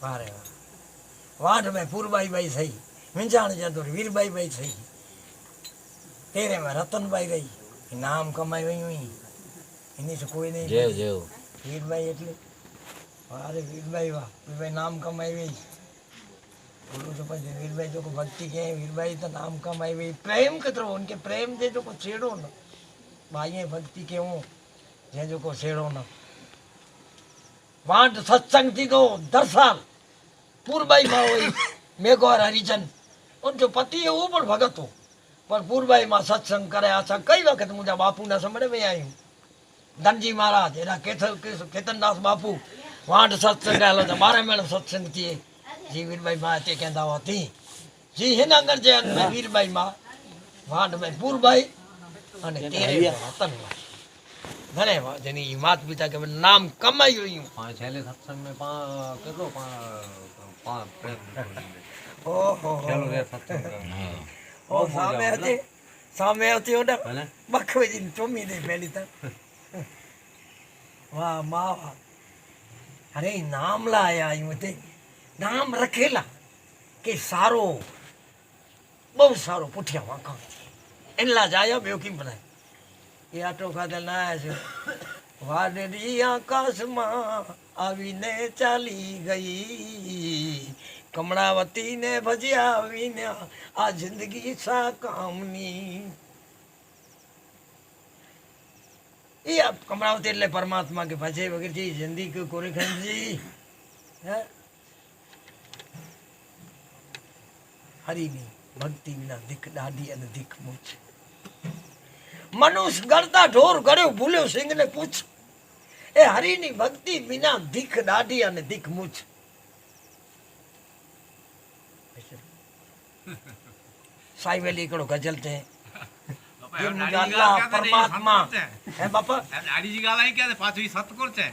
वारे वाट में पूरबाई बाई सही, मिंजाण जदुर वीरबाई बाई सही, तेरे में रतनबाई रही, नाम कमाई वही हुई, इन्हीं से कोई नहीं। जेव जेव वीरबाई એટલે वारे वीरबाई वाह, वीरबाई नाम कमाई वही, बोलो तो પછી વીરબાઈ जो को भक्ति के वीरबाई तो नाम कमाई वही, प्रेम कतरो उनके प्रेम जे जो को छेड़ो न भाई भक्ति के हूँ जे जो को छेड़ो न वाट सत्संग थी तो 10 साल पूरबाई माँ हुई मेघो और हरिचंद उनके पति है वो पण भगत हो पर पूरबाई माँ सत्संग करे आशा कई वक्त मुझा बापू ना समझ में आई धनजी महाराज एना केतनदास बापू वाट सत्संग आलो तो मारे में सत्संग थी जी वीरबाई माँ ते कहंदा हुआ थी जी हिन अंगर जे में वीरबाई माँ वाट में पूरबाई अने तेरे रतन घणे जनी मात पिता के नाम कमाई हुई पांच छेले सत्संग में पा केतो पा पा ओहो छेलो रे सत्संग ओ सामे होती ओडा भले बखवे जी चोमी दे पहली तक वाह माँ वाह अरे नाम लाया यूं ते नाम रखेला के सारो बहुत सारो पुठिया वाका इनला जायो बेयो की बनाए ये आटो खाते ना है वादरी आकाश मां आवीने चाली गई कमलावती ने भजिया आवीने आ जिंदगी सा कामनी ये आप कमलावती એટલે પરમાત્મા કે ભજે વગર जी जिंदगी को कोरे खंजी है हरी नी भक्ति बिना दिख डाडी अने दिख मुछ मनुष्य गड़ता ढोर गड़्यो भूल्यो सिंह ने पूछ ए हरी नी भक्ति बिना दिख डाडी अने दिख मुछ साई वेली कड़ो गजल थे ये मुझे अल्लाह परमात्मा है बापा દાડી જી ગાલા કે પાછું ઈ સતકોર છે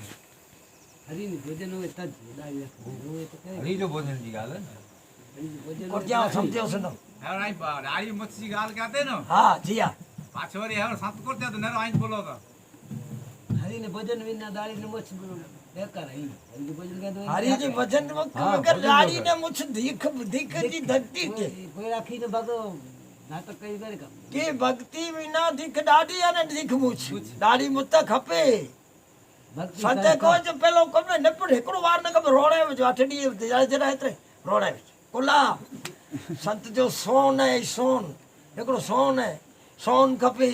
હરી ની ભોજન હોય તજ દાડી હોય તો કઈ हरी जो भोजन जी गाल है ભોજન और क्या समझो सुनो હવે આઈ દાડી મચ્છી ગાલ કહેતે ને हाँ जिया પાછો રે હવે સતકોર તે તો નરો આઈ બોલો તો હરી ને ભોજન વિના દાડી ને મોછ બોલો બેકાર હરી હરી ને ભોજન કહે તો हरी जी भजन वक्त मगर डाड़ी ने मुझ दिख दिख जी धरती के કોઈ રાખીને ભાગો નાટક કઈ કરે કામ के भक्ति बिना दिख डाड़ी अने दिख मुझ डाड़ी मुत खपे ભક્તિ संते को जो पेलो कमे न पर एकड़ो वार न कमे रोड़े जो अठडी जरा जरा हेतरे रोड़े कोला संत जो सोन है सोन एकड़ो सोन है सोन खपे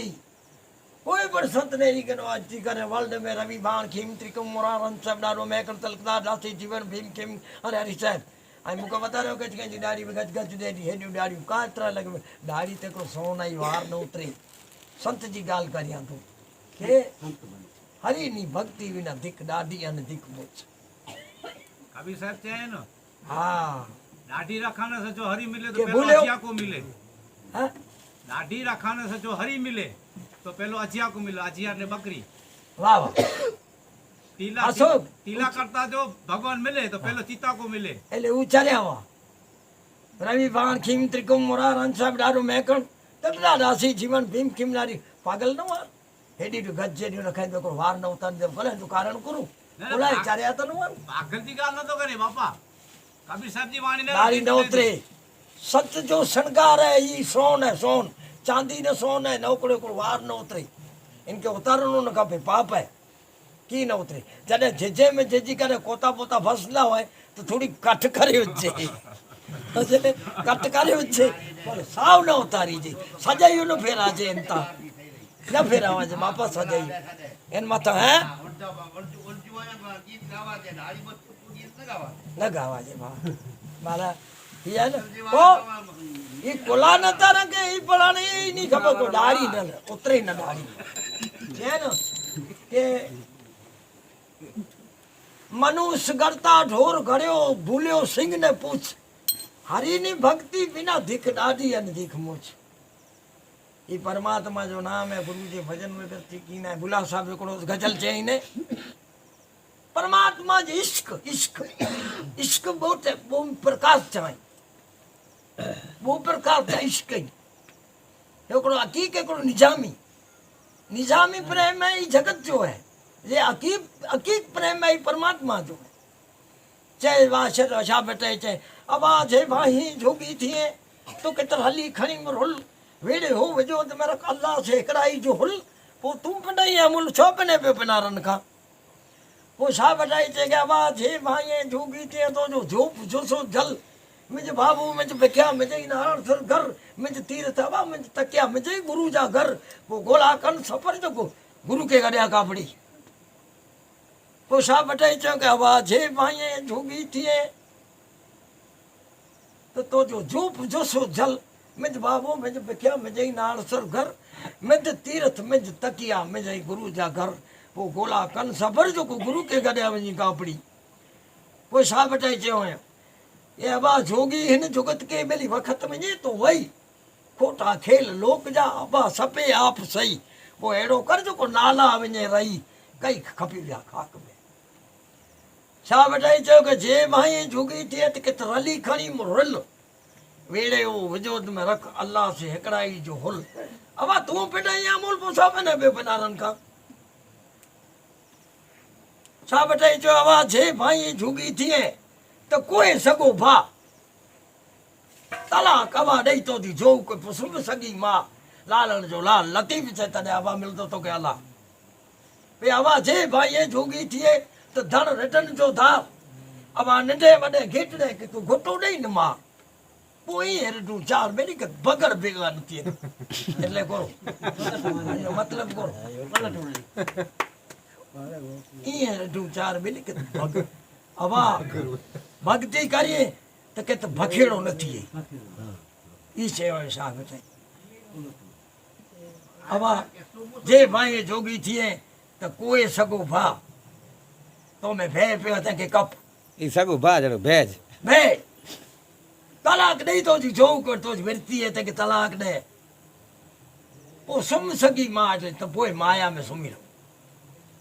कोई बड़ संत ने री कनो आज जी करे वर्ल्ड में रवि बाण खीम त्रिकम मोरारन सब डारो मैं कर तलकदा दासी जीवन भीम खीम अरे हरी साहब आई मुको बता रहे हो कि जी दाढ़ी में गज गज दे दी हेडी दाढ़ी का तरह लगे दाढ़ी ते को सोन आई वार न उतरे संत जी गाल करिया तो के हरी नी भक्ति बिना दिख दाढ़ी अने दिख मुछ કબીર સાહેબ છે ને हाँ દાઢી રખાને से जो हरी मिले के तो पेलो बोले हो? अजिया को मिले हाँ દાઢી રખાને से जो हरी मिले तो पेलो अजिया को मिले अजिया એટલે બકરી वाह वाह ટીલા અશોક. ટીલા करता जो भगवान मिले तो पेलो चीता को मिले એટલે ઉચાર્યા વા રવિ બાણ ખીમ ત્રિકમ મોરારન સાહેબ દારૂ મેકણ તકડા દાસી જીવન ભીમ ખીમનારી પાગલ ન વા હેડી ટુ ગજ્જે રખાઈ દો વાર ન ઉતાર દે ભલે તું કારણ કરું બોલાય ચાર્યા તો ન વાર પાગલજી ગાલ નતો કરે બાપા કબીર સાહેબજી વાણીને दाढ़ी न उतरे सच जो श्रृंगार है ये सोन है सोन चांदी ने सोन है नौकड़े को वार न उतरे इनके उतारनो न खपे पाप है की न उतरे जॾहिं झिझे में झिझी करे कोता पोता फसला होए तो थोड़ी कट करे हुजे कट करे हुजे पर साव न उतारी जे सजाई न फेराजे इनता न फेरावा जे बापा सजाई इन मत है न गावा जे बा मारा ये है ना ओ ये कोला न तारा के ई पड़ाने ई नहीं खबर को दाढ़ी न उतरे न दाढ़ी जे न के मनुष्य गड़ता ढोर गड़्यो भूल्यो सिंह ने पूछ हरि नी भक्ति बिना दिख डाढ़ी अन दिख मुछ ये परमात्मा जो नाम है गुरु जी भजन में करती की ना बुला साहब एकड़ो गजल चई ने परमात्मा जे इश्क इश्क इश्क बहुत वो प्रकाश चाहे वो प्रकाश था इश्क एकड़ो हकीक एकड़ो निजामी निजामी प्रेम है ये जगत जो है ये हकीक हकीक प्रेम है ये परमात्मा जो है चए वाह छा बेटे चए आवाज है भाई जोगी थिए तो कितर हली खणी मुरहुल वेड़े हो वजो त मेरा अल्लाह से हिकड़ाई जो हुल पो तू पिनाई अमुल छो पिने पे पिनारन का पो छा बेटाई चए के आवाज है भाई जोगी थिए तो जो जोप जोसो जल मुझे बाबू मुझे बिख्या मुझे नारायण सर घर मुझे तीर्थ हवा मुझे तकिया मुझे गुरु जा घर वो गोला कन सफर जो गुरु के गड़िया कापड़ी पो छा बटाई चो के आवाज हे भाई जोगी थिए तो जो जोप जोसो जल मुझे बाबू मुझे बिख्या मुझे नारायण सर घर मुझे तीर्थ मुझे तकिया मुझे गुरु जा घर वो गोला कन सफर जो गुरु के गड़िया वही कापड़ी पो छा बटाई चो ये अबा जोगी हिन जुगत के बेली वक्त में तो वही खोटा खेल लोक जा अबा सपे आप सही वो एड़ो कर जो को नाला वने रही कई खपी विया खाक में छा बटाई चो के जे भाई जोगी थिए त कित रली खणी मुरल वेड़े ओ वजूद में रख अल्लाह से हिकड़ाई जो हुल अबा तू पिटाई अमूल पूछा बने बे बनारन का छा बटाई चो अबा जे भाई जोगी थिए तो कोई सगो भा तलाक अबा दई तो दी जो कोई पुसुम सगी मां लालन जो लाल लतीफ से तने अबा मिलतो तो के अल्लाह पे अबा जे भाई ये जोगी थिए तो धन रिटर्न जो था अबा नंढे वडे घेटड़े के को घोटो दई न मां पोई हेरडू चार मेरी के बगर बेगा न थिए એટલે કરો मतलब કરો ई हेरडू चार मेरी के बगर अबा भक्ति करिए तो कहते भखेड़ो न थिए ई सेवा साहब थे अबा जे भाई जोगी थिए तो कोई सगो भा तो मैं भे पे थे के कप ई सगो भा जड़ो भेज भे तलाक नहीं तो जी जो कर तो वरती है ते के तलाक दे ओ सुम सगी मां तो पोए माया में सुमिरो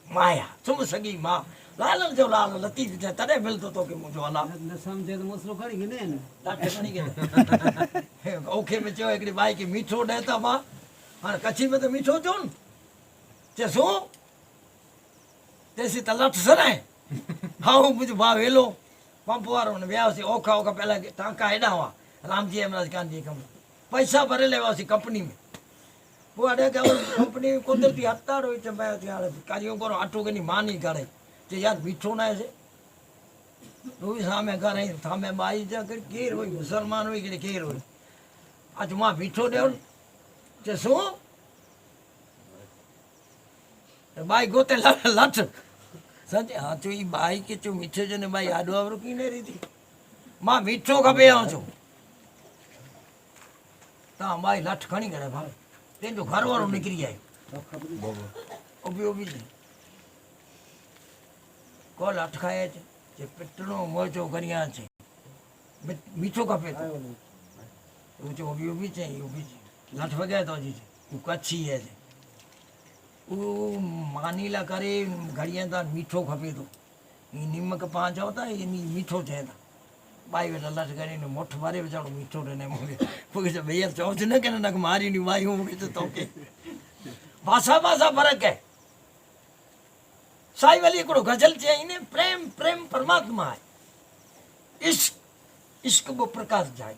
माया सुम सगी मां लालन जो लाल लतीफ थे तने मिलतो तो के मुझो अल्लाह न समझे तो मसलो खड़ी के ने लाटे खणी के ओखे में चो एकड़ी बाई के मीठो देता मां हां कच्छी में तो मीठो चोन ते सो तेसी तलट सरे हां मुझ बा वेलो पंप वारो ने व्यासी ओखा ओखा पहला टांका हेडा हुआ राम जी हमराज गांधी कम पैसा भरे लेवासी कंपनी में वो अडे के कंपनी कुदरती हत्ताड़ो इते मैं यार कार्यों करो आटो के नी मानी करे ते यार मीठो ना है तो भी सामे करे थामे बाई जा कर केर होई मुसलमान होई के केर होई आज मां मीठो देव ते सो बाई गोते लट सच हाँ तो ये बाई के चो मीठे जो ने बाई आडो आवरो की नहीं रही थी मां मीठो खपे आ छो ता बाई लठ खणी करे भाई तेन जो घर वालो निकरी आयो ओबी जी को लठ खाए जे पिटनो मोजो करिया छे मीठो खपे तो जो ओबी छे ओबी लठ वगे तो जी वो कच्छी है वो मानीला करे घड़ियां ता मीठो खपे तो ई निमक पांच होता है ये मीठो थे था बाई बेटा लट करे ने मोठ मारे बेचारो मीठो रहने मुझे porque जब भैया चौथ न के न मारी नहीं वाई हूं के तो के भाषा भाषा फर्क है साई वाली को गजल चाहिए ने प्रेम प्रेम परमात्मा है इश्क इश्क वो प्रकाश जाए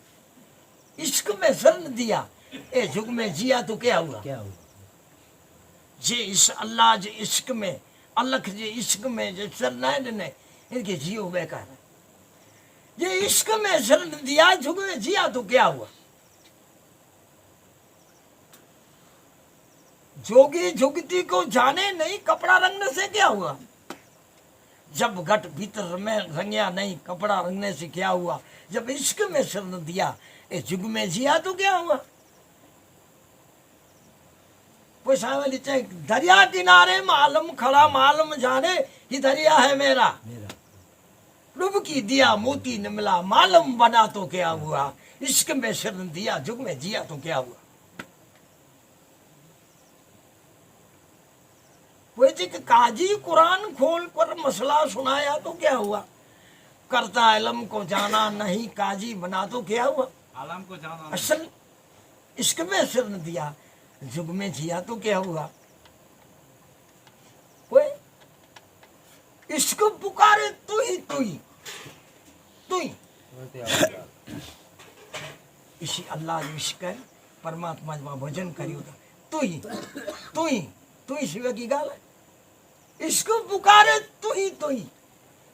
इश्क में शरण दिया ए जुग में जिया तो क्या हुआ जे इस अल्लाह जे इश्क में अलख जे इश्क में जे शरण ने इनके जियो बेकार है ये इश्क में शरण दिया जुग में जिया तो क्या हुआ जोगी जुगती को जाने नहीं कपड़ा रंगने से क्या हुआ जब घट भीतर में रंगया नहीं कपड़ा रंगने से क्या हुआ जब इश्क में शरण दिया ए जुग में जिया तो क्या हुआ वाली चाहे दरिया किनारे मालूम खड़ा मालूम जाने कि दरिया है मेरा डुबकी दिया मोती न मिला मालूम बना तो क्या हुआ इश्क में शरण दिया जुग में जिया तो क्या हुआ वो जी काजी कुरान खोल कर मसला सुनाया तो क्या हुआ करता इल्म को जाना नहीं काजी बना तो क्या हुआ आलम को जाना असल इश्क में शरण दिया जुग में जिया तो क्या हुआ कोई इश्क पुकारे तू ही तू ही इसी अल्लाह जो इश्क है परमात्मा जो भजन करियो था तू ही शिव की गाल है इश्क पुकारे तू ही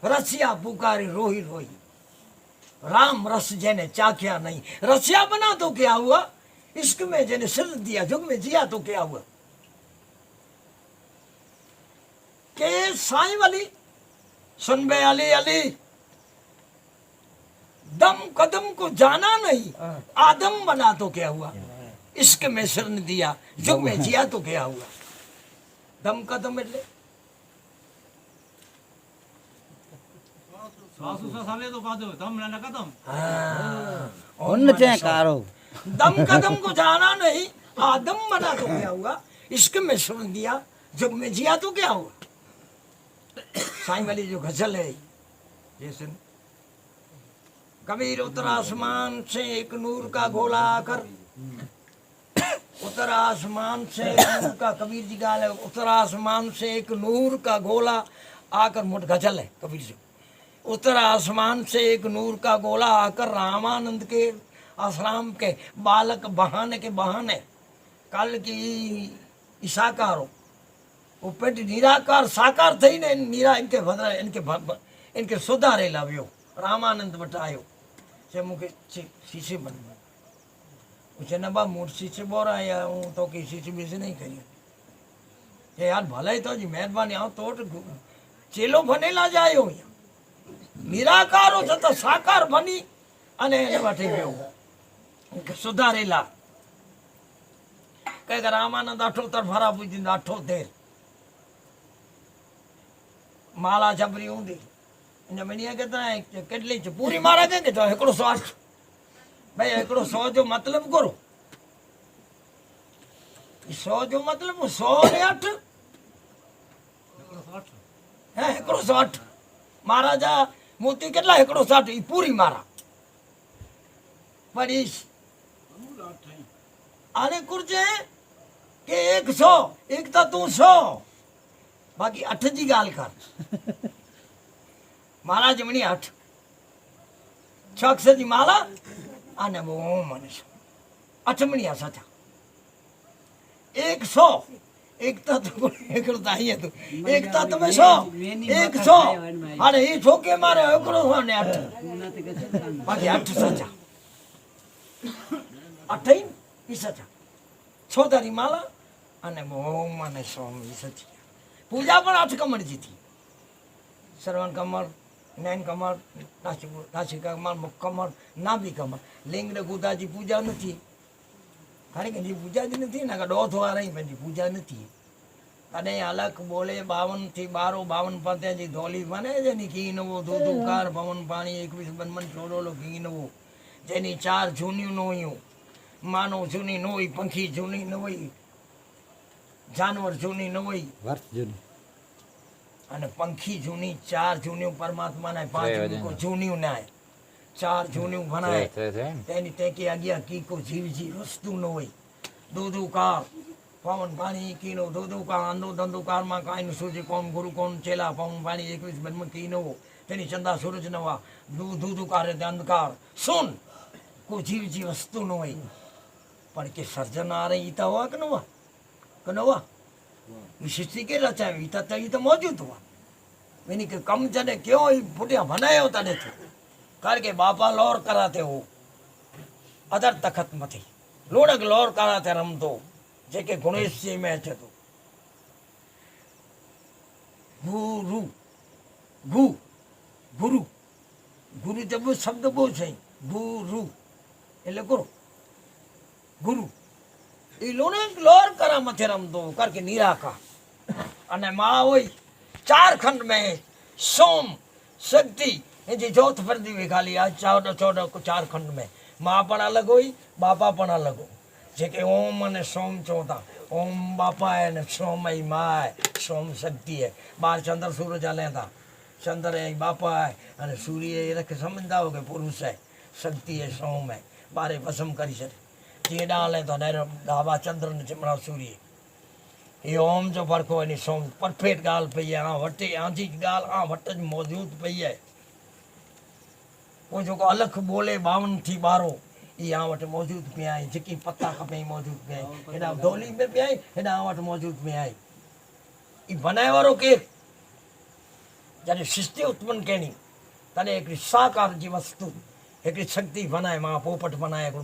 रसिया पुकारे रोही रोही राम रस जेने चाख्या नहीं रसिया बना तो क्या हुआ इश्क में जेने सिर दिया जुग में जिया तो क्या हुआ के साईं वाली सुन बे अली अली दम कदम को जाना नहीं आदम बना तो क्या हुआ इश्क में सिर दिया जुग में जिया तो क्या हुआ दम कदम એટલે સાસુ સાલે તો કાદો તમ ના કદમ उन चे कारो दम कदम को जाना नहीं आदम बना तो क्या हुआ इश्क में सुन दिया जुग में जिया तो क्या हुआ साईं वाली जो गजल है ये सुन कबीर उतर आसमान से एक नूर का गोला आकर उतर आसमान से एक नूर का कबीर जी गाल है उतर आसमान से एक नूर का गोला आकर मुठ गजल है कबीर जी उतर आसमान से एक नूर का गोला आकर रामानंद के आश्रम के बालक बहाने कल की ईसाकारो वो पेट निराकार साकार थी ने नीरा इनके सुधारे लाव्यो रामानंद बटायो से मुके शीशे बन उसे नबा मूड शीशे बोरा या हूँ तो कि शीशे बीसे नहीं करी ये यार भला ही तो जी मेहरबानी आओ तो चेलो बनेला जायो निराकार हो छता साकार बनी अने એને વાટે ગયો સુધારેલા કે રામાનંદ 78 ફરા પૂજી 78 माला जबरी हूंदी इन महीने केतिरा केटली पूरी मारा के तो 108 भाई 100 जो मतलब करो 100 जो मतलब 100 ने 8 है 108 महाराजा मोती केटला 108 ई पूरी मारा पर इस आने कुर्जे के 100 एक तो तू 100 बाकी 8 जी गाल कर माला जमनी 8 6 अक्षर जी माला आने वो मनुष्य 8 मणिया सचा 100 एक तो एक ताई है तू एक तो तुम्हें 100 100 अरे ये छोके मारे 100 ने 8 बाकी 8 सचा 8 ही सचा 6 तारी माला आने वो मनुष्य सची पूजा पण 8 कमर जी थी श्रवण कमर नैन कमर नासिक कमर मुख कमर नाभि कमर लिंग गुदा जी पूजा नहीं हर कंहिंजी पूजा जी नहीं ना ॾोथ वारा ई पंहिंजी पूजा नहीं तॾहिं अलॻि बोले 52 थी 52 पत्या जी धोली बने जनी की नवो दूधूकार पवन पाणी 21 बनमन छोड़ोलो की नवो जेनी 4 जूनियूं न हुयूं मानो जूनी न हुई पंखी जूनी न हुई जानवर जूनी न हुई वर्ष जूनी अने पंखी जूनी 4 जूनियूं परमात्मा ने 5 को जूनियूं न आहे 4 जूनियूं बनाए तेनी तेके अगिया की को जीव जी वस्तु न हुई दूधूकार पवन पाणी कीनो दूधूकार अंधो धंधुकार मां काइन सूर्य कौन गुरु कौन चेला पवन पाणी 21 ब्रह्म कीनो तेनी चंदा सूरज न हुआ दूधूकार अंधकार सुन को जीव जी वस्तु न हुई पर के सर्जन आ रही था हुआ कि न हुआ कनवा सृष्टि के रचाई तो मौजूद हुआ यानी कि कम जने क्यों ही फुटिया बनायो तने थे करके बापा लौर कराते हो अदर तखत मथे लोड़क लौर कराते रम तो जेके गुणेश जी में अचे तो गुरु गु गुरु गुरु जब शब्द बोल सही गुरु એટલે કરો ગુરુ એ લોને લોર કરા મથે રમતો કરકે નિરાકાર અને માં હોય 4 खंड में सोम शक्ति जी जोत फरदी हुई खाली आज 14 को 4 खंड में माँ पण अलग हुई बापा पण अलग हो जेके ओम अने सोम चौथा ओम बापा है ने सोम आई माँ है सोम शक्ति है बाहर चंद्र सूरज हले था चंद्र है बापा है अने सूर्य ये रख समझदा हो के पुरुष है शक्ति है सोम है बारे भस्म करी छे जे डाले तो दावा चंद्र ने चिमड़ा सूर्य ये ओम जो फर्को है सोम परफेक्ट गाल पई है वटे आंधी गाल वट मौजूद पई है वो जो अलख बोले 52 थी 12 यहाँ वटि मौजूद पिया आहिनि जेकी पता खपई मौजूद पिया आहिनि हेॾा डोली में पिया आहिनि हेॾा वटि मौजूद पिया आहिनि ई बनाए वारो केरु जॾहिं सृष्टि उत्पन्न कयणी तॾहिं हिकिड़ी साकार जी वस्तु हिकिड़ी शक्ति बनाए मां पोपट बनाए हिकिड़ो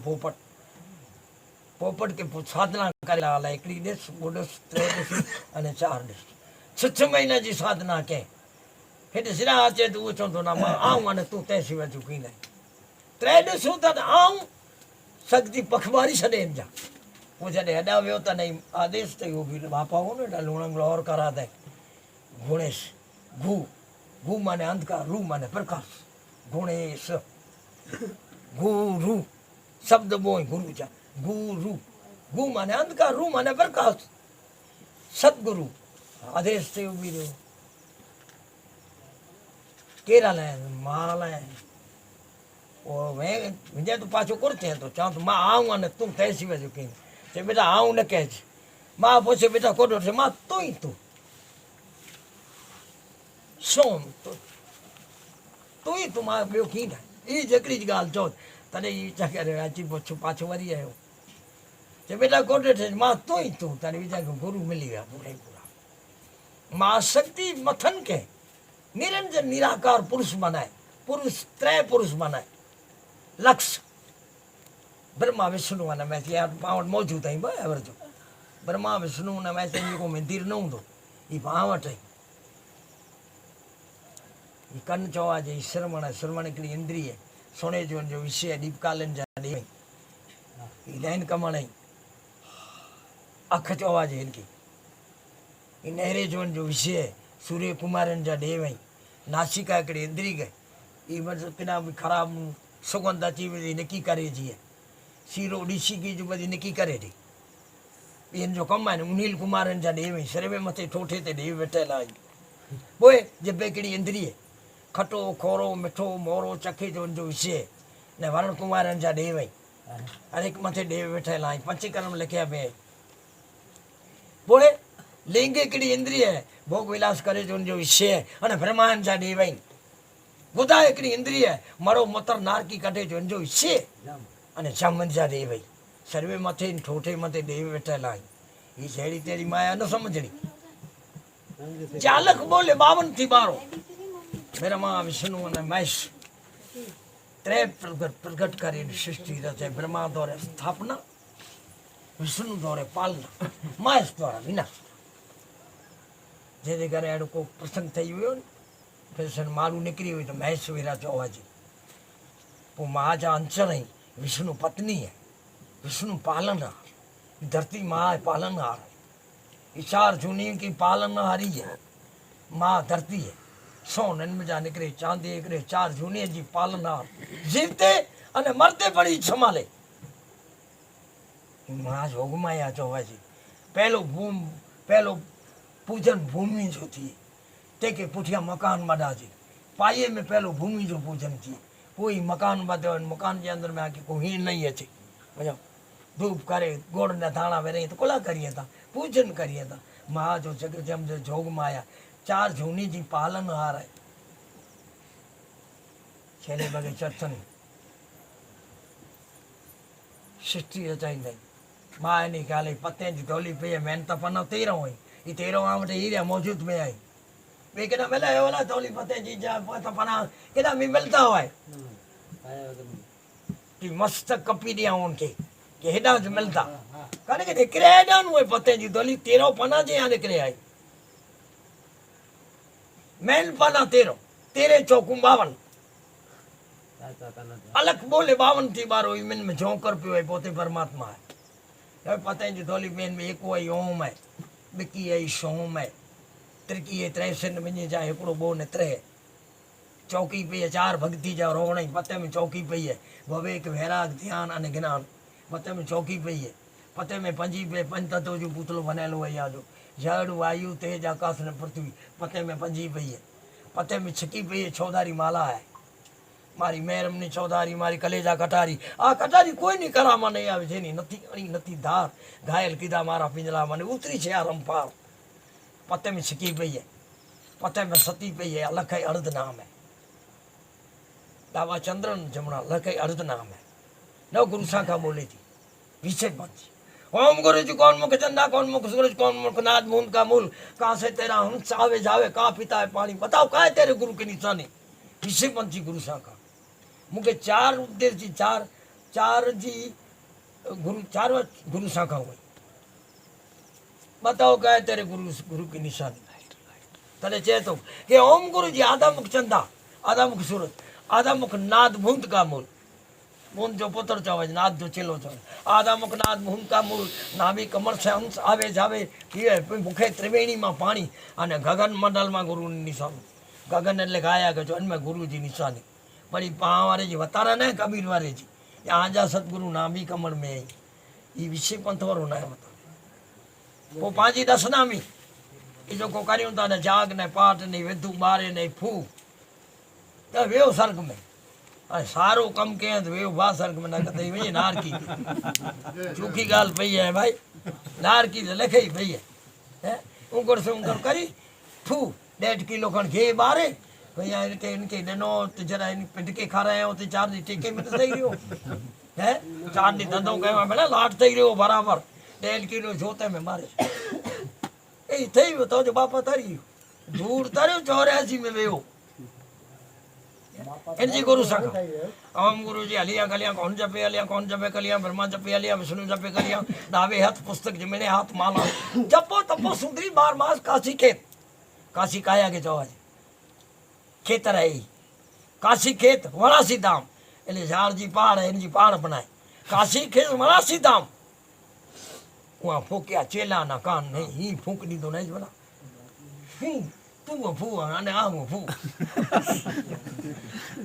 पोपट खे पोइ साधना करे हलाए हिकिड़ी ॾिस ॿ ॾिस 3 ॾिस अने 4 ॾिस 6 महीने जी साधना कयईं हेॾे सिरा अचे त उहो चवंदो न मां आऊं अने तूं तंहिं सिवा चुकी न 3 ॾिसूं त आऊं शक्ति पखबारी छॾे जा वो जॾहिं हेॾा वियो त नहीं आदेश ते वो भी बापा हो न हेॾा लूण और करा दे गुणेश घू माने अंधकार रू माने प्रकाश गुणेश गुरु शब्द बोई गुरु जा गुरु गु माने अंधकार रू माने प्रकाश सतगुरु आदेश ते उभी रहो केरा लाए मां लाए ओ मैं मुझे तो पाछो करते तो चाह तो मां आऊं ने तुम तैसी वजह की ते बेटा आऊं न कह मां पूछे बेटा कोडो से मां तू ही तू सोम तू ही तू मां बियो की ना ई जकड़ी गाल चो तने ई चकर अची पोछो पाछो वरी आयो ते बेटा कोडो से मां तू ही तू तने विचा गुरु मिली गया पूरा मां शक्ति मथन के निरंजन निराकार पुरुष बनाए पुरुष 3 पुरुष बनाए लक्ष्य ब्रह्मा विष्णु अने मैं यार पावट मौजूद है बराबर जो ब्रह्मा विष्णु ने मैं को मंदिर न हूंदो ई पावट है ई कन चवा जे श्रवण हिकिड़ी इंद्रिय सोने जो विषय दीपकालन जा ॾे ई लाइन कमण है अख चवा जे इनकी ई नहरे जो विषय सूर्य कुमारन जा ॾे वई नासिका हिकिड़ी इंद्री गई ई मतलब किना भी खराब सुगंध अची वई निकी करे जी सीरो ॾिसी की जो बदी निकी करे ॾे ॿियनि जो कमु आहे उनील कुमारन जा ॾे वई सिर में मथे ठोठे ते ॾे वेठल आई पोइ जिबे हिकिड़ी इंद्री खटो खोरो मिठो मोरो चखे जो उनजो विषय ने वरुण कुमारन जा ॾे वई हर हिकु मथे ॾे वेठल आई पंचकर्म लिखिया पिया पोइ लिंग हिकिड़ी इंद्री है भोग विलास करे जो उनजो विषय अने ब्रह्मांड जा ॾे वई बुधा हिकिड़ी इंद्री है मरो मूत्र नारकी कढे जो उनजो विषय अने जामन जा ॾे वई सर्वे मथे ठोठे मथे ॾे वेठल आई ही जहिड़ी तेरी माया न समझणी चालक बोले 52 थी 12 ब्रह्मा विष्णु अने महेश 3 प्रगट करे सृष्टि रचे ब्रह्मा द्वारा स्थापना विष्णु द्वारा पालना महेश द्वारा विनाश जैसे करे अहिड़ो को प्रसंग थी वियो फिर सन मारू निकिरी हुई तो महेश वीरा चवा जी पोइ मां जा अंचर आई विष्णु पत्नी है विष्णु पालनहार धरती माँ पालनहार है 4 जूनी की पालनहारी है माँ धरती है 100 नन्म जा निकरे चांदी निकरे 4 जूनी जी पालनहार जीवते अने मरते पड़ी संभाले मां जोगमाया चवा जी पहलो पूजन भूमि जो थी तेके पुठिया मकान बड़ा जी पाए में पहलो भूमि जो पूजन थी कोई मकान बदो मकान के अंदर में आके कोई नहीं अचे वजो धूप करे गोड़ न धाणा वेरे तो कोला करिए था पूजन करिए था माँ जो जग जम जो जोग माया 4 जूनी जी पालनहार है छेले बगे चर्चन सृष्टि रचाई नहीं माँ नहीं ख्याल पत्ते जी डोली पे मैन तो पन्ना 13 हुई ये 13 वहाँ हीरा मौजूद में आई वे कितना मिला है वाला डोली पत्ते जी जा तो पन्ना कितना भी मिलता हुआ है कि मस्त कपी दिया उनके कि हेडा जो मिलता कहने के निकरे हेडा हुए पत्ते जी डोली 13 पन्ना जे यहाँ निकरे आई मैन पन्ना 13 चौकू 52 अलग बोले 52 थी 12 इनमें में झोंकर पियो है पोते परमात्मा है पते जी डोली में एक वही ओम है बिकी है सोम है त्रिकी है 63 में जा एकड़ो बो ने 3 चौकी पे 4 भक्ति जा रोवण पते में चौकी पई है विवेक वैराग ध्यान अने ज्ञान पते में चौकी पई है पते में पंजी पे पंच तत्व जो पुतलो बनेलो है यादो जड़ वायु तेज आकाश ने पृथ्वी पते में पंजी पई है पते में छिकी पई है चौधारी माला है मारी मेरम ने चौधारी मारी कलेजा कटारी आ कटारी कोई नहीं करा माने आवे जेनी नथी अणी नथी धार घायल कीधा मारा पिंजला माने उतरी छे आरम पार पते में छिकी पई है पते में सती पई है अलख है अर्ध नाम है डावा चंद्रन जमुना लकई अर्ध नाम है नव गुरु शाखा बोली थी विषय पंच ओम गुरु जी कौन मुख चंदा कौन मुख सूरज कौन मुख नाद मूंद का मूल कहाँ से तेरा हंस आवे जावे कहाँ पिता है पानी बताओ कहाँ है तेरे गुरु की निशानी विषय पंची गुरु शाखा मुझे चार उपदेश जी चार जी गुरु चार गुरु शाखा हुई बताओ क्या है तेरे गुरु की निशानी तने चहे तो कि ओम गुरु जी आधा मुख चंदा आधा मुख सूरज आधा मुख नाद मूंद का मूल मूंद जो पुत्र चवे नाद जो चेलो चवे आधा मुख नाद मूंद का मूल नाभि कमर से हंस आवे जावे ये मुखे त्रिवेणी में पानी अने गगन मंडल में गुरु निशानी गगन એટલે ગાયા કે જો અનમાં ગુરુજી નિશાની બડી પાવારે जी વતારા ને કબીર વારે जी यहाँ जा सतगुरु नामी कमर में ये विषय पंथ वारो ना बता वो पांची दस नामी ये जो को करियो ता ने जाग ने पाठ ने विधु मारे ने फू तो वेव सर्ग में अरे सारो कम के तो वेव बा सर्ग में ना कते वे नार की चूकी गाल पई है भाई नार की लिखे ही पई है उंगर से उंगर करी फू 1.5 किलो खन घी बारे भैया इनके ननो तो जरा इन पिंड के खा रहे हो तो 4 दी टेके में तो सही रहो है 4 दी धंधों के में बेला लाट सही रहो बराबर 1.5 किलो जोते में मारे ए थई तो जो बापा तारी दूर तारे 84 में वेयो इनजी गुरु शाखा ओम गुरु जी हलिया गलिया कौन जपे कलिया ब्रह्मा जपे हलिया विष्णु जपे कलिया दावे हाथ पुस्तक जमने हाथ माला जपो तपो सुंदरी 12 मास काशी खेत काशी काया के जवाज खेतर है काशी खेत वणासी धाम એટલે ઝાડજી પહાડ એનજી પહાડ બનાય કાશી ખેત વણાસી ધામ वहाँ फूक्या चेला ना कान नहीं ही फूक दी तो नहीं बना फू तू फू अने आ फू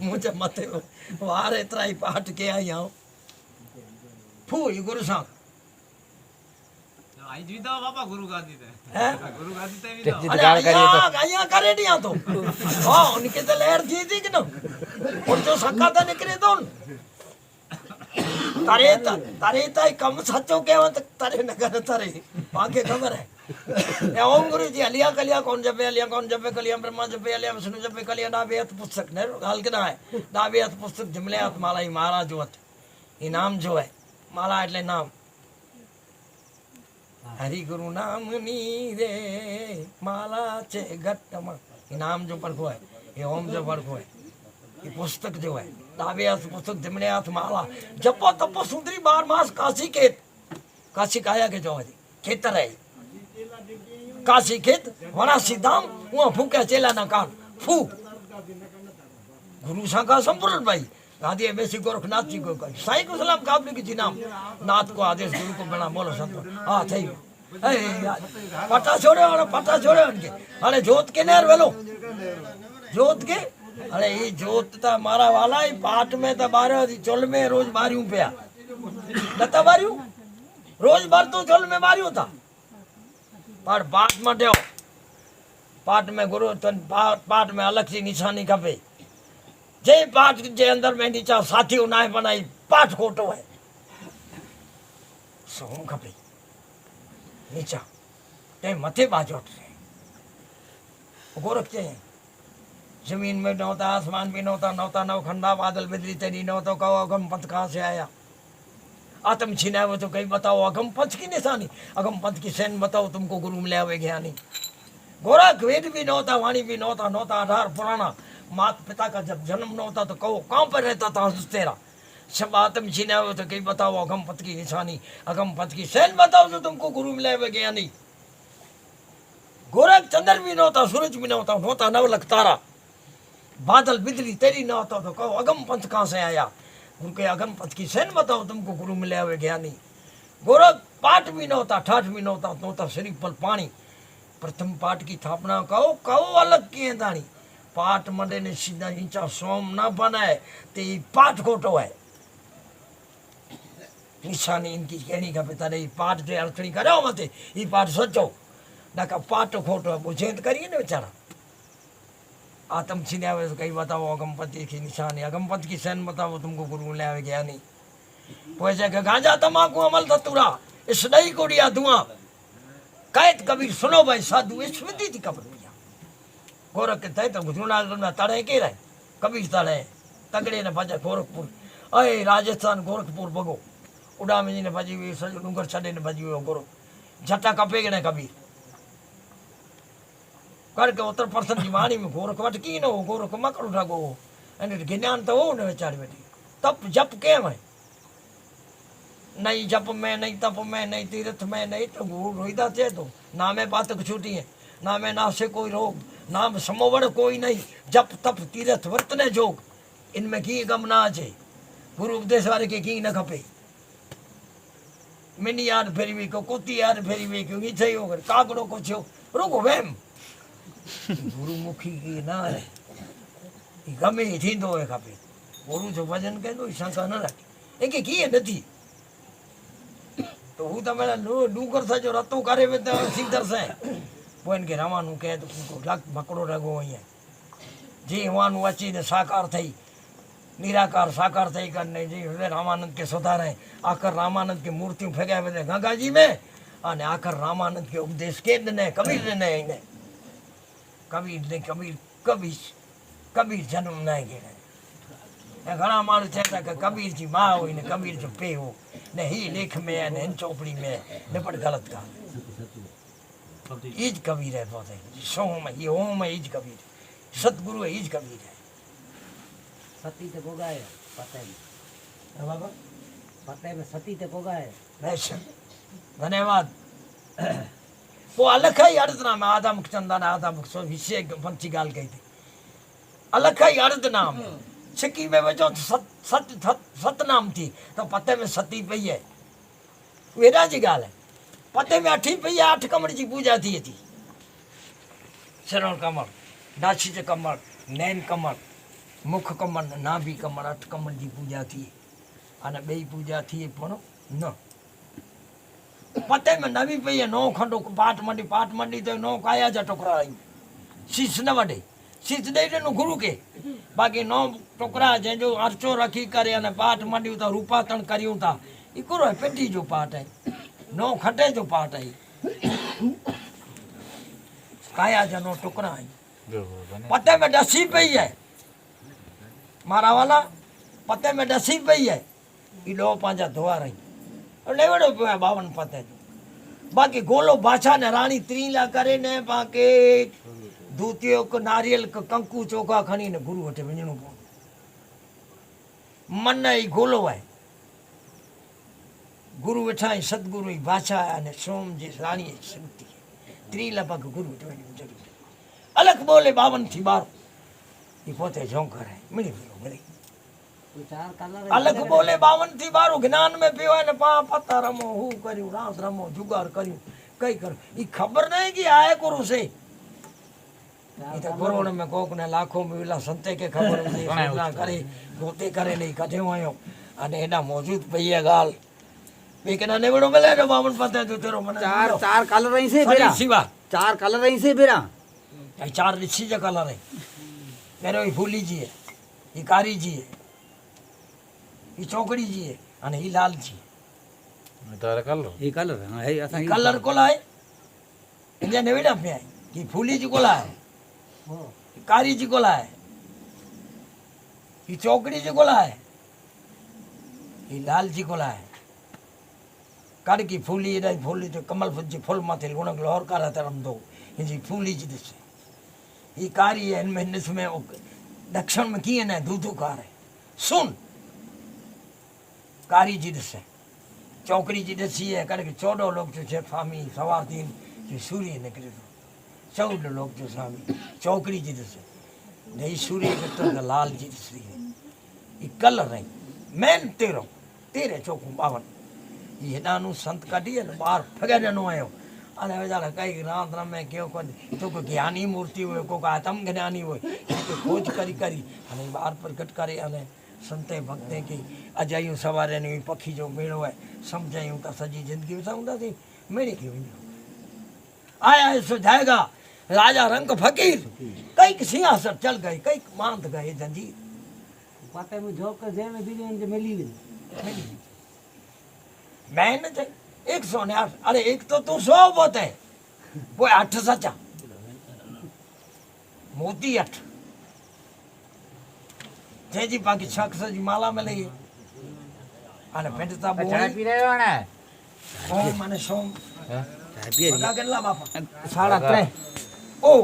मुझे मते वारे त्राई पाट के आई आओ फू ये गुरु सांग आई जीता बाबा गुरु गादी ते हैं गुरु गादी ते भी अरे आया करे नहीं तो हां उनके तो लहर जी थी कि ना और जो सका था निकले तो तारे ताई कम सच्चो केवत तारे नगर तारे बाकी खबर है ए ओम गुरु जी हलिया कलिया कौन जपे कलिया ब्रह्मा जपे हलिया विष्णु जपे कलिया नाभेत पुस्तक ने गाल के ना है नाभेत पुस्तक जमले हाथ माला ही महाराज होत इनाम जो है माला એટલે नाम हरि गुरु नाम नी रे माला चे घटमा इनाम जो पढ़ो है ये ओम जो पढ़ो है ये पुस्तक जो है दावे हाथ पुस्तक जमने हाथ माला जपो तपो सुंदरी 12 मास काशी खेत काशी काया के जो है खेतर है काशी खेत वणासी धाम वहाँ फूक्या चेला ना कान फू गुरु शाखा संपूर्ण भाई गादी बेसी गोरखनाथ जी को साईं को सलाम काबली की जी नाम नाथ को आदेश गुरु को बना बोलो संतो हाँ थई पटा छोड़े उनके अरे जोत के नेर वेलो जोत के अरे ये जोत ता मारा वाला ही पाठ में ता बारे चोल में रोज मारियूं पे नता मारियूं रोज बार तो चोल में मारियूं था पर पाठ में देव पाठ में गुरु तन पाठ में अलग सी निशानी खपे जे पाठ जे अंदर में नीचा साथी उनाए बनाई पाठ खोटो है सोम खपे नीचा ते मथे बाजोट रे गोरख चे जमीन में नौता आसमान भी नौता नौ खंडा बादल बिजली तेरी नौता कहो अगम पंथ कहाँ से आया आत्म छिना वो तो कहीं बताओ अगम पंथ की निशानी अगम पंथ की सेन बताओ तुमको गुरु मिले हुए ज्ञानी गोरख वेद भी नौता वाणी भी नौता 18 पुराना माता पिता का जब जन्म न होता तो कहो कहाँ पर रहता था तेरा सब आत्म छीना हो तो कहीं बताओ अगम पथ की निशानी अगम पथ की सेन बताओ जो तुमको गुरु मिला हुए ज्ञानी गोरख चंद्र भी न होता सूरज भी न होता नवलख तारा बादल बिजली तेरी न होता तो कहो अगम पंथ कहाँ से आया उनके अगम पथ की सेन बताओ तुमको गुरु मिले हुए ज्ञानी गोरख पाठ भी न होता ठाठ भी न होता शरीफ पर पानी प्रथम पाठ की स्थापना कहो अलग किए दानी पाठ मंडे ने सीधा नीचा सोम ना बनाए तो ये पाठ खोटो है निशानी इनकी कहनी का पिता ने पाठ जो अड़चनी करे मत ये पाठ सचो ना का पाठ खोटो है वो चेंज करिए ना बेचारा आत्म छीने आवे तो कहीं बताओ अगमपति की निशानी अगमपति की सेन बताओ तुमको गुरु ले आवे ज्ञानी पैसे के गांजा तमाकू अमल धतूरा इस नई कोड़िया धुआं कैद कबीर सुनो भाई साधु इस विधि थी कबर गोरख के तय तो जूनागढ़ में तड़े के रहे कबीर तड़े तगड़े ने भजे गोरखपुर अरे राजस्थान गोरखपुर भगो उडामी जी ने भजी हुई सॼो डूंगर छॾे ने भजी वियो गोरो झटा कपे ने कबीर करके उत्तर परसन जी वाणी में गोरख वटि कीअं न हो गोरख मकड़ो ठागो हो ऐं ज्ञान त हो न वीचारे वेठी तप जप कंहिं में नहीं जप में नहीं तप में नहीं तीर्थ में नहीं तो गुरु रोहिदास चए तो नामे पातक छूटी है नामे नासे कोई रोग नाम समोवड़ कोई नहीं जप तप तीर्थ वर्तने जोग इनमें कीअं गम ना अचे गुरु उपदेश वारे खे कीअं न खपे मिनी याद फेरी वे को कोती याद फेरी वे को ईथे हो कागड़ो को छो रुगो वेम गुरुमुखी की ना है ई गमे ई थींदो है खपे गुरु जो भजन कंदो ई शंका न रखे एके कीअं नथी तो हू त मेरा डूंगर सॼो रतो करे वे त सीधर से पोइ इनखे रवानू कहे तो उनको लग मकड़ो लॻो ईअं जी वानू अची ने साकार थई निराकार साकार थई करने जी हृदय रामानंद के सुधारे आखिर रामानंद की मूर्तियों फेंकाए वे गंगा जी में अने आखिर रामानंद के उपदेश के ॾिने कबीर ॾिने इने कबीर ने कबीर कबीर कबीर जन्म न गिणे ऐं घणा माण्हू चवनि था कि कबीर जी मां हुई ने कबीर जो पे हो ने ही लेख में है ने हिन चौपड़ी में है ने पर गलत का ईज कबीर है बहुत है सोम ये ओम है ईज कबीर सतगुरु है ईज कबीर है सती ते पोगाए पते में है बाबा पते में सती ते पोगाए वैश्य धन्यवाद वो अलग ही अर्थ नाम है आदम चंदन आदम सो विषय पंची गाल कही थी अलग ही अर्थ नाम है छिकी में वजो सतनाम थी तो पते में सती पई है वेरा जी गाल है पते में अठी पई है 8 कमर जी पूजा थी थी शरण कमर नासिक कमर नैन कमर मुख कमर नाभि कमर 8 कमर जी पूजा थी अने बई पूजा थी पण न पते में नवी पई है 9 खंडो पाठ मंडी तो 9 काया जा टुकड़ा आई शीश न वडे शीश दे ॾिनो गुरु के बाक़ी 9 टुकड़ा जंहिंजो अर्चो रखी करे अने पाठ मंडियूं था रूपातण करियूं था हिकिड़ो पेटी जो पाठ है 9 खटे जो पाठ है काया जा 9 टुकड़ा आई पते में डसी पई है मारा वाला पते में डसी पई है ई 2 पंहिंजा दुआ रही लेवड़ो पियो आहे 52 पते जो बाक़ी गोलो बादशाह ने रानी त्रीला करे ने बाक़ी दूतियो को नारियल को कंकु चौका खणी ने गुरु वटि वञणो पवंदो मन ई गोलो आहे गुरु वेठा आहिनि सतगुरु ई बादशाह अने सोम जी राणी जी शक्ति त्रीला बाक़ी गुरु वटि वञणु ज़रूरी अलॻि बोले 52 थी 12 ई पोते झोंकर आहे मिली मिली चार कलर अलग बोले 52 थी 12 ज्ञान में पियो है न पा पता रमो हु करियो रात रमो जुगार करियो कई करो ई खबर नहीं कि आए गुरु से ई तो करोड़ में कोक ने लाखों में विला संते के खबर हुई सोना करे गोते करे नहीं कढियो आयो अने एडा मौजूद पई है गाल बेकना ने बड़ो मिले न 52 पता है तो तेरो मन चार कलर ही से बेरा शिवा 4 कलर ही से बेरा ये 4 ऋषि जो कलर है मेरो ई फूली जी है ये कारी जी है ये चौकड़ी जी है अने ही लाल जी ये कलर हां है असा कलर कोला है इंडिया नेवेड़ा पे है ये फूली जी कोला है कारी जी कोला है ये चौकड़ी जी कोला है ये लाल जी कोला है कार की फूली रे फूली तो कमल जी फूल माथे गुणक लोहर कारा तरम दो ये जी फूली जी दिसे ये कारी है इनमें इसमें दक्षिण में किए ना दूधू कार है सुन कारी जी दिसे चौकड़ी जी दसी है करके 14 लोग जो छे स्वामी सवार दिन जो सूर्य निकले 14 लोग जो स्वामी चौकड़ी जी दसे नहीं सूर्य के तो लाल जी दसी है ये कलर है मैन तेरे चौकू 52 ये नानु संत काढी है बाहर फगे ॾिनो आयो अने वीचारा कई रात में क्यों तो कोई ज्ञानी मूर्ति हुए को आत्म ज्ञानी हुए तो खोज करी अने बाहर प्रकट करे अने संते भक्ते की अजायूं सवारे ने पखी जो मेड़ो है समझायूं तो सजी जिंदगी विसाऊंदा थी मेरे की वञो आया है सुझाएगा राजा रंग फकीर कई सिंहासन चल गए कई मांद गए जंजीर पते में झोक जे में बीजे में मिली गई मैं न चाहिए 108 अरे एक तो तू 100 बहुत है वो 8 सचा मोती 8 तेजी बाकी शख्स जी माला में लई आने पेटता ચાય बोली પી રહ્યો ને सोम माने सोम ચાય પી बगा केला बापा साढ़ा 3